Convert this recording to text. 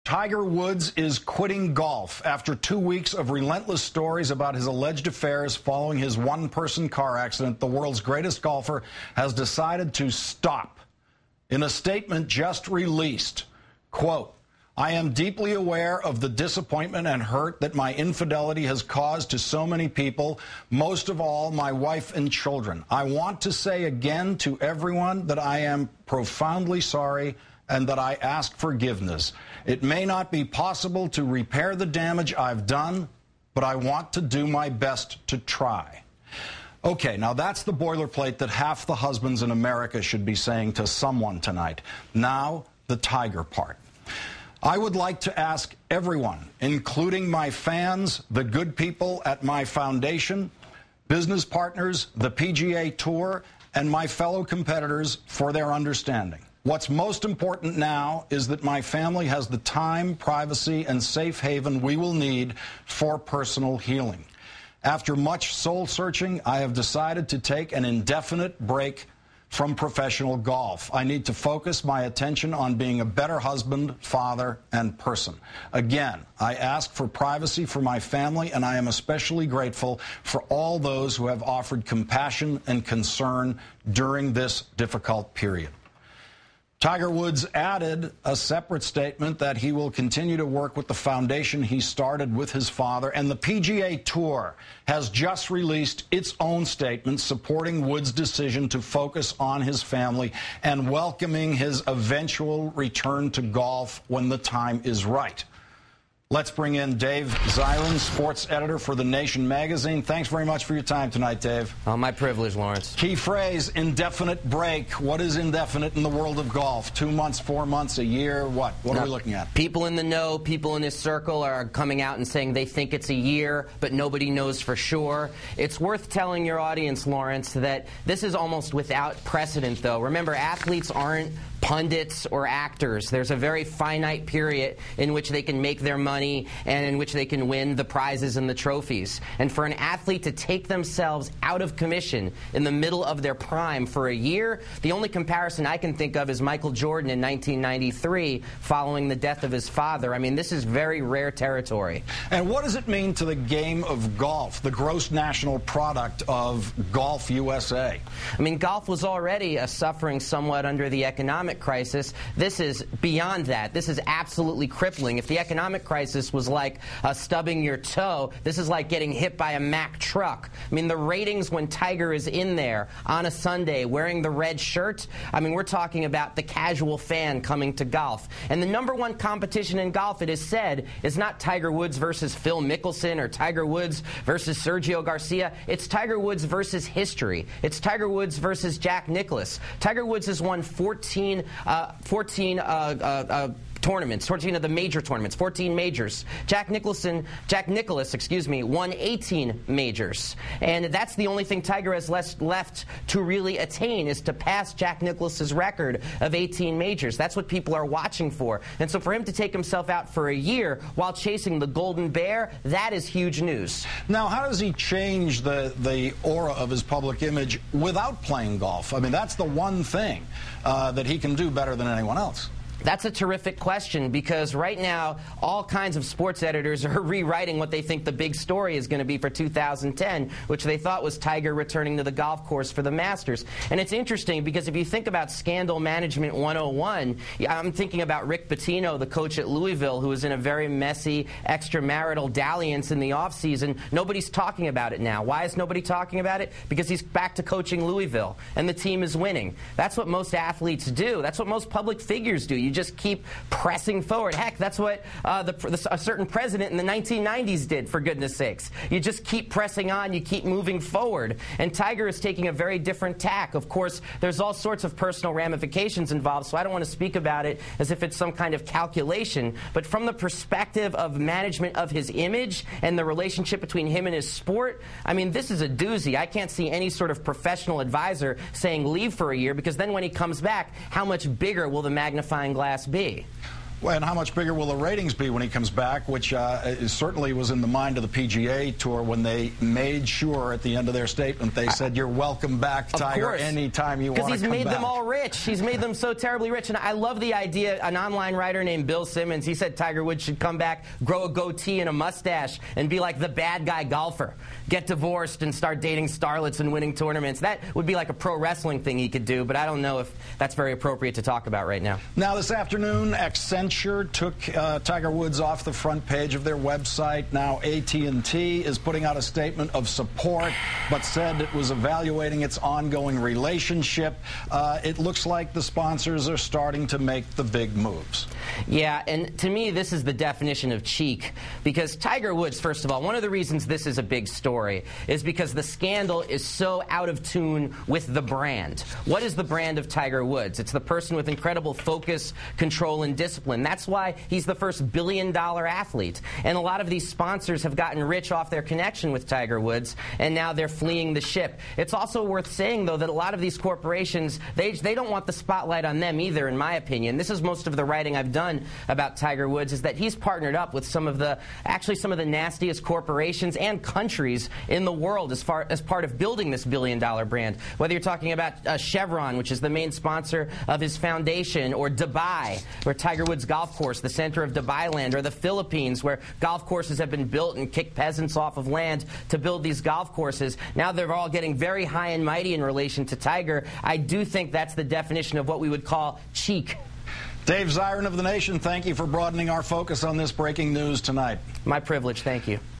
Tiger Woods is quitting golf after 2 weeks of relentless stories about his alleged affairs following his one-person car accident. The world's greatest golfer has decided to stop. In a statement just released, quote, "I am deeply aware of the disappointment and hurt that my infidelity has caused to so many people, most of all my wife and children. I want to say again to everyone that I am profoundly sorry and that I ask forgiveness. It may not be possible to repair the damage I've done, but I want to do my best to try." Okay, now that's the boilerplate that half the husbands in America should be saying to someone tonight. Now, the Tiger part. I would like to ask everyone, including my fans, the good people at my foundation, business partners, the PGA Tour, and my fellow competitors for their understanding. What's most important now is that my family has the time, privacy, and safe haven we will need for personal healing. After much soul-searching, I have decided to take an indefinite break from professional golf. I need to focus my attention on being a better husband, father, and person. Again, I ask for privacy for my family, and I am especially grateful for all those who have offered compassion and concern during this difficult period. Tiger Woods added a separate statement that he will continue to work with the foundation he started with his father, and the PGA Tour has just released its own statement supporting Woods' decision to focus on his family and welcoming his eventual return to golf when the time is right. Let's bring in Dave Zirin, sports editor for The Nation magazine. Thanks very much for your time tonight, Dave. Oh, my privilege, Lawrence. Key phrase, indefinite break. What is indefinite in the world of golf? 2 months, 4 months, a year? What are we looking at? People in the know, people in this circle are coming out and saying they think it's a year, but nobody knows for sure. It's worth telling your audience, Lawrence, that this is almost without precedent, though. Remember, athletes aren't pundits or actors. There's a very finite period in which they can make their money and in which they can win the prizes and the trophies. And for an athlete to take themselves out of commission in the middle of their prime for a year, the only comparison I can think of is Michael Jordan in 1993 following the death of his father. I mean, this is very rare territory. And what does it mean to the game of golf, the gross national product of Golf USA? I mean, golf was already suffering somewhat under the economic crisis. This is beyond that. This is absolutely crippling. If the economic crisis was like stubbing your toe, this is like getting hit by a Mack truck. I mean, the ratings when Tiger is in there on a Sunday wearing the red shirt, I mean, we're talking about the casual fan coming to golf. And the #1 competition in golf, it is said, is not Tiger Woods versus Phil Mickelson or Tiger Woods versus Sergio Garcia. It's Tiger Woods versus history. It's Tiger Woods versus Jack Nicklaus. Tiger Woods has won 14 tournaments, 14 of the major tournaments, 14 majors. Jack Nicklaus, won 18 majors. And that's the only thing Tiger has left to really attain, is to pass Jack Nicklaus's record of 18 majors. That's what people are watching for. And so for him to take himself out for a year while chasing the Golden Bear, that is huge news. Now, how does he change the aura of his public image without playing golf? I mean, that's the one thing that he can do better than anyone else. That's a terrific question, because right now all kinds of sports editors are rewriting what they think the big story is going to be for 2010, which they thought was Tiger returning to the golf course for the Masters. And it's interesting because if you think about Scandal Management 101, I'm thinking about Rick Pitino, the coach at Louisville, who was in a very messy extramarital dalliance in the offseason. Nobody's talking about it now. Why is nobody talking about it? Because he's back to coaching Louisville, and the team is winning. That's what most athletes do. That's what most public figures do. You just keep pressing forward. Heck, that's what a certain president in the 1990s did, for goodness sakes. You just keep pressing on, you keep moving forward. And Tiger is taking a very different tack. Of course, there's all sorts of personal ramifications involved, so I don't want to speak about it as if it's some kind of calculation. But from the perspective of management of his image and the relationship between him and his sport, I mean, this is a doozy. I can't see any sort of professional advisor saying leave for a year, because then when he comes back, how much bigger will the magnifying glass be? Well, and how much bigger will the ratings be when he comes back, which certainly was in the mind of the PGA Tour when they made sure at the end of their statement they said, "You're welcome back, Tiger, anytime you want to come back." Because he's made them all rich. He's made them so terribly rich. And I love the idea, an online writer named Bill Simmons, he said Tiger Woods should come back, grow a goatee and a mustache, and be like the bad guy golfer. Get divorced and start dating starlets and winning tournaments. That would be like a pro wrestling thing he could do, but I don't know if that's very appropriate to talk about right now. Now, this afternoon, Accenture took Tiger Woods off the front page of their website. Now, AT&T is putting out a statement of support, but said it was evaluating its ongoing relationship. It looks like the sponsors are starting to make the big moves. Yeah, and to me, this is the definition of cheek, because Tiger Woods, first of all, one of the reasons this is a big story is because the scandal is so out of tune with the brand. What is the brand of Tiger Woods? It's the person with incredible focus, control, and discipline. That's why he's the first billion-dollar athlete. And a lot of these sponsors have gotten rich off their connection with Tiger Woods, and now they're fleeing the ship. It's also worth saying, though, that a lot of these corporations, they don't want the spotlight on them either, in my opinion. This is most of the writing I've done about Tiger Woods, is that he's partnered up with some of the nastiest corporations and countries in the world as part of building this billion-dollar brand. Whether you're talking about Chevron, which is the main sponsor of his foundation, or Dubai, where Tiger Woods Golf Course, the center of Dubai land, or the Philippines, where golf courses have been built and kicked peasants off of land to build these golf courses. Now they're all getting very high and mighty in relation to Tiger. I do think that's the definition of what we would call cheek. Dave Zirin of The Nation, thank you for broadening our focus on this breaking news tonight. My privilege. Thank you.